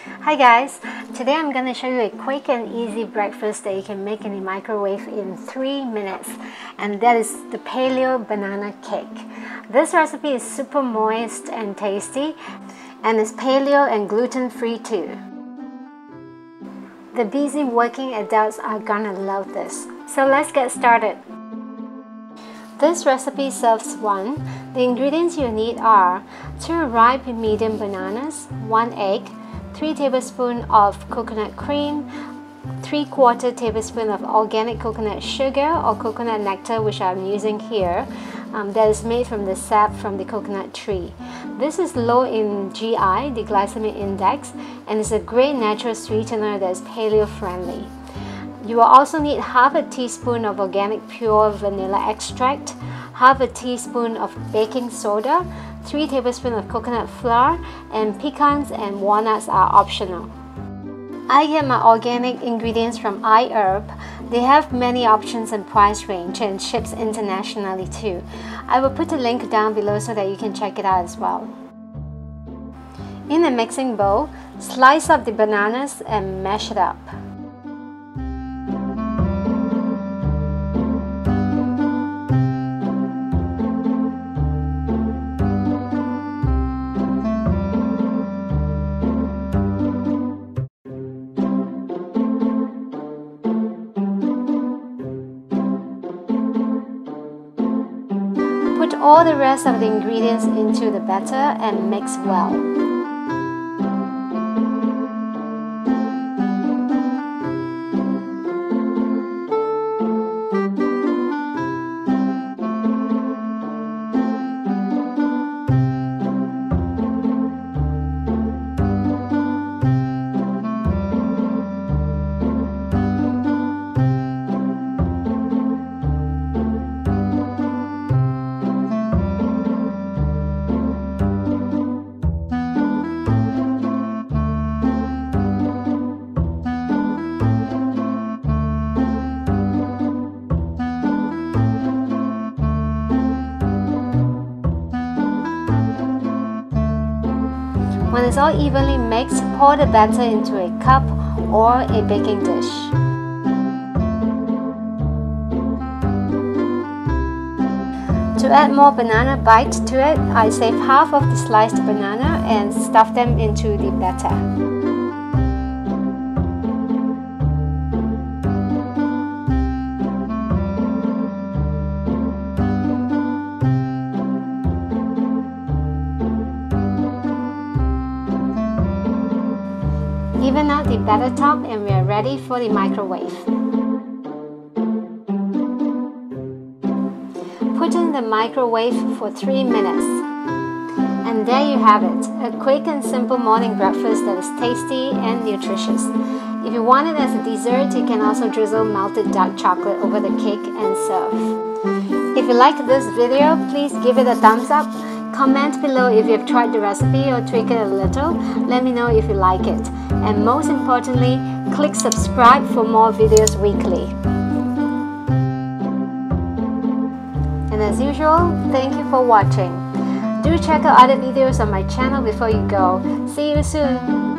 Hi guys, today I'm going to show you a quick and easy breakfast that you can make in the microwave in 3 minutes, and that is the Paleo banana cake. This recipe is super moist and tasty, and it's paleo and gluten-free too. The busy working adults are gonna love this. So let's get started. This recipe serves one. The ingredients you need are 2 ripe medium bananas, 1 egg, 3 tablespoons of coconut cream, 3/4 tablespoon of organic coconut sugar or coconut nectar, which I'm using here, that is made from the sap from the coconut tree. This is low in GI, the glycemic index, and is a great natural sweetener that is paleo friendly. You will also need half a teaspoon of organic pure vanilla extract, half a teaspoon of baking soda, 3 tablespoons of coconut flour, and pecans and walnuts are optional. I get my organic ingredients from iHerb. They have many options and price range and ships internationally too. I will put a link down below so that you can check it out as well. In a mixing bowl, slice up the bananas and mash it up. Put all the rest of the ingredients into the batter and mix well. When it's all evenly mixed, pour the batter into a cup or a baking dish. To add more banana bite to it, I save half of the sliced banana and stuff them into the batter. Even out the batter top and we are ready for the microwave. Put in the microwave for 3 minutes. And there you have it, a quick and simple morning breakfast that is tasty and nutritious. If you want it as a dessert, you can also drizzle melted dark chocolate over the cake and serve. If you like this video, please give it a thumbs up. Comment below if you have tried the recipe or tweak it a little. Let me know if you like it. And most importantly, click subscribe for more videos weekly. And as usual, thank you for watching. Do check out other videos on my channel before you go. See you soon!